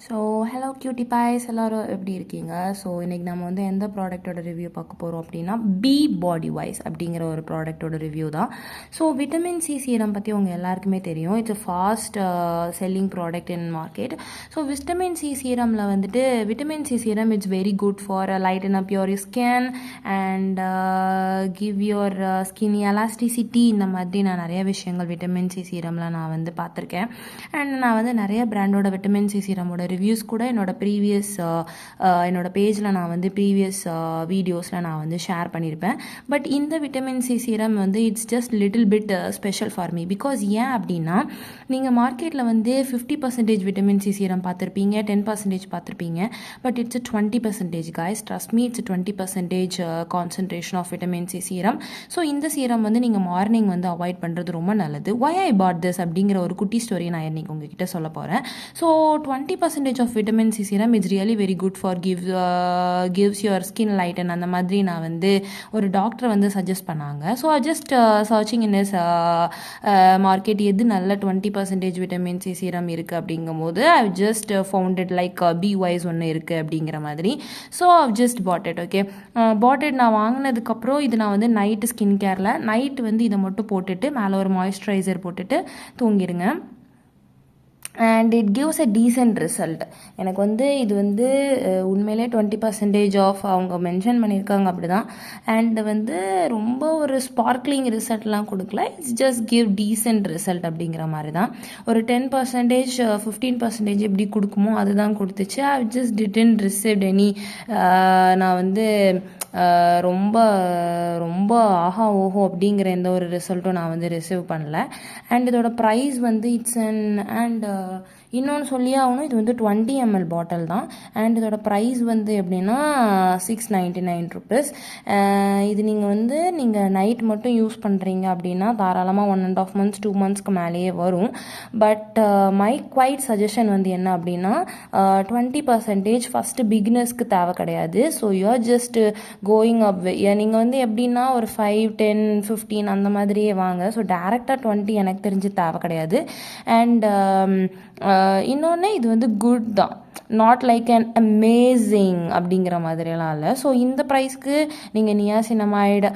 So hello cutie boys எல்லோரும் எப்படி இருக்கீங்க? ஸோ இன்றைக்கி நம்ம வந்து எந்த ப்ராடக்ட்டோட ரிவ்யூ பார்க்க போகிறோம் அப்படின்னா பி பாடி வைஸ் அப்படிங்கிற ஒரு ப்ராடக்ட்டோட ரிவ்யூ தான். ஸோ விட்டமின் சி சீரம் பற்றி உங்கள் எல்லாருக்குமே தெரியும். It's a fast selling product in market. So vitamin C சீரமில் வந்துட்டு vitamin C serum it's very good for lighten up your skin and give your skin elasticity. இந்த மாதிரி நான் நிறைய விஷயங்கள் விட்டமின் சி சீரமில் நான் வந்து பார்த்துருக்கேன். அண்ட் நான் வந்து நிறைய பிராண்டோட விட்டமின் சி சீரமோட ரிவ்யூஸ் கூட என்னோட என்னோட பேஜில் நான் வந்து ப்ரீவியஸ் வீடியோஸில் நான் வந்து ஷேர் பண்ணியிருப்பேன். பட் இந்த விட்டமின் சி சீரம் வந்து it's just little bit special for me. Because ஏன் அப்படின்னா, நீங்கள் மார்க்கெட்டில் வந்து 50% விட்டமின் சி சீரம் பார்த்துருப்பீங்க, 10% பார்த்துருப்பீங்க. But it's 20% guys. Trust me, it's 20% concentration of vitamin C serum. So இந்த சீரம் வந்து நீங்கள் மார்னிங் வந்து அவாய்ட் பண்ணுறது ரொம்ப நல்லது. why I bought this அப்படிங்கிற ஒரு குட்டி ஸ்டோரி நான் இன்றைக்கி உங்ககிட்ட சொல்ல போகிறேன். So 20% of vitamin C serum is really very good for gives your skin light and அந்த மாதிரி நான் வந்து ஒரு டாக்டர் வந்து சஜஸ்ட் பண்ணாங்க. So just searching in is market எது நல்ல 20% விட்டமின் சி சீரம் இருக்குது அப்படிங்கும்போது I just founded like B wise ஒன்று இருக்குது அப்படிங்கிற மாதிரி. So I just boughted. Okay, boughted நான் வாங்கினதுக்கப்புறம் இது நான் வந்து நைட்டு ஸ்கின் கேரில் நைட்டு வந்து இதை மட்டும் போட்டுட்டு மேலே ஒரு மாய்ஸ்சரைசர் போட்டுட்டு தூங்கிடுங்க. And it gives a decent result. எனக்கு வந்து இது வந்து உண்மையிலே 20% ஆஃப் அவங்க மென்ஷன் பண்ணியிருக்காங்க அப்படி தான். அண்ட் வந்து ரொம்ப ஒரு ஸ்பார்க்லிங் ரிசல்ட்லாம் கொடுக்கல. It's just give decent result அப்படிங்கிற மாதிரி தான். ஒரு 10% 15% எப்படி கொடுக்குமோ அதுதான் கொடுத்துச்சு. I just didn't received any நான் வந்து ரொம்ப ரொம்ப ஆஹா ஓஹோ அப்படிங்கிற எந்த ஒரு ரிசல்ட்டும் நான் வந்து ரிசீவ் பண்ணல. அண்ட் இதோட ப்ரைஸ் வந்து இட்ஸ் அண்ட் இன்னொன்று சொல்லி ஆகணும், இது வந்து 20 ml பாட்டில் தான். அண்ட் இதோட ப்ரைஸ் வந்து எப்படின்னா 699 ருபீஸ். இது நீங்கள் நைட் மட்டும் யூஸ் பண்ணுறீங்க அப்படின்னா தாராளமாக 1.5 months 2 monthsக்கு மேலேயே வரும். பட் மை குவைட் சஜஷன் வந்து என்ன அப்படின்னா 20% ஃபஸ்ட்டு பிகினர்ஸ்க்கு தேவை கிடையாது. So you're just going up. நீங்கள் வந்து எப்படின்னா ஒரு 5, 10, 15 அந்த மாதிரியே வாங்க. ஸோ டேரெக்டாக 20 எனக்கு தெரிஞ்சு தேவை கிடையாது. அண்ட் இன்னொன்று இது வந்து குட் தான், நாட் லைக் அண்ட் அமேசிங் அப்படிங்கிற மாதிரியெல்லாம் இல்லை. ஸோ இந்த ப்ரைஸ்க்கு நீங்கள் நியாசினமைடு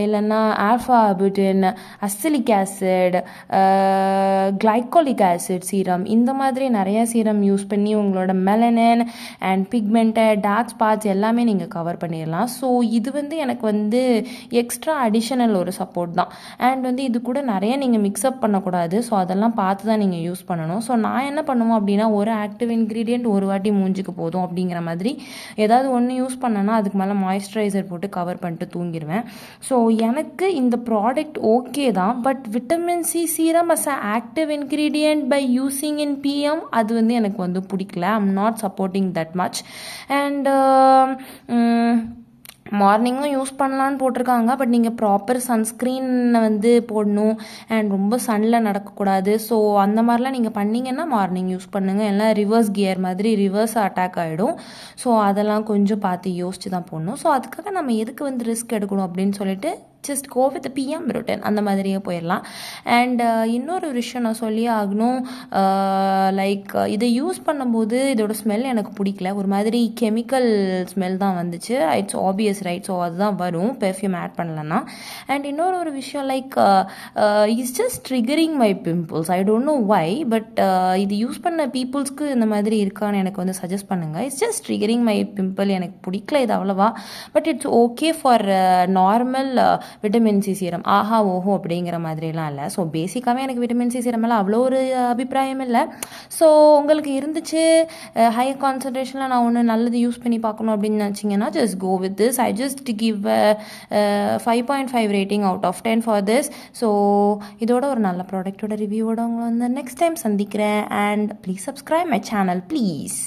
இல்லைன்னா alpha arbutin, azelaic acid, glycolic acid serum இந்த மாதிரி நிறைய சீரம் யூஸ் பண்ணி உங்களோட melanin and pigmented dark spots எல்லாமே நீங்கள் கவர் பண்ணிடலாம். ஸோ இது வந்து எனக்கு வந்து எக்ஸ்ட்ரா அடிஷனல் ஒரு சப்போர்ட் தான். அண்ட் வந்து இது கூட நிறைய நீங்கள் மிக்ஸ்அப் பண்ணக்கூடாது. ஸோ அதெல்லாம் பார்த்து தான் நீங்கள் யூஸ் பண்ணணும். ஸோ நான் என்ன பண்ணுவோம் அப்படின்னா ஒரு ஆக்டிவ் இன்க்ரீடியன்ட் ஒரு வாட்டி மூஞ்சிக்கு போதும் அப்படிங்கிற மாதிரி ஏதாவது ஒன்று யூஸ் பண்ணேன்னா அதுக்கு மேலே மாய்ஸ்சரைசர் போட்டு கவர் பண்ணிட்டு தூங்கிடுவேன். ஸோ எனக்கு இந்த ப்ராடக்ட் ஓகே தான். But vitamin C serum as a active ingredient by using in PM அது வந்து எனக்கு வந்து பிடிக்கல. I'm not supporting that much. And மார்னிங்கும் யூஸ் பண்ணலான்னு போட்டிருக்காங்க. பட் நீங்கள் ப்ராப்பர் சன்ஸ்க்ரீனை வந்து போடணும் அண்ட் ரொம்ப சன்னில் நடக்கக்கூடாது. ஸோ அந்த மாதிரிலாம் நீங்கள் பண்ணிங்கன்னா மார்னிங் யூஸ் பண்ணுங்கள். எல்லாம் ரிவர்ஸ் கியர் மாதிரி ரிவர்ஸ் அட்டாக் ஆகிடும். ஸோ அதெல்லாம் கொஞ்சம் பார்த்து யோசிச்சு தான் போடணும். ஸோ அதுக்காக நம்ம எதுக்கு வந்து ரிஸ்க் எடுக்கணும் அப்படின்னு சொல்லிட்டு ஜஸ்ட் கோ வித் பிஎம் ரொட்டன் அந்த மாதிரியே போயிடலாம். அண்ட் இன்னொரு விஷயம் நான் சொல்லியே ஆகணும். லைக் இதை யூஸ் பண்ணும்போது இதோட ஸ்மெல் எனக்கு பிடிக்கல. ஒரு மாதிரி கெமிக்கல் ஸ்மெல் தான் வந்துச்சு. It's obvious right. ஸோ அதுதான் வரும் பெர்ஃப்யூம் ஆட் பண்ணலன்னா. அண்ட் இன்னொரு விஷயம் like it's just triggering my pimples. I don't know why. But இது யூஸ் பண்ண பீப்புள்ஸ்க்கு இந்த மாதிரி இருக்கான்னு எனக்கு வந்து சஜஸ்ட் பண்ணுங்கள். It's just triggering my pimple. எனக்கு பிடிக்கல இது அவ்வளோவா. But it's okay for normal vitamin C serum. ஆஹா ஓஹோ அப்படிங்கிற மாதிரிலாம் இல்லை. ஸோ பேசிக்காகவே எனக்கு விட்டமின் சி சீரம் எல்லாம் அவ்வளோ ஒரு அபிப்பிராயம் இல்லை. ஸோ உங்களுக்கு இருந்துச்சு ஹையர் கான்சன்ட்ரேஷனில் நான் ஒன்று நல்லது யூஸ் பண்ணி பார்க்கணும் அப்படின்னு நினச்சிங்கன்னா just go with this. I just give 5.5 rating out of 10 for this. So இதோட ஒரு நல்ல ப்ராடக்டோட ரிவ்யூவோட உங்களை வந்து நெக்ஸ்ட் டைம் சந்திக்கிறேன். And please subscribe my channel please.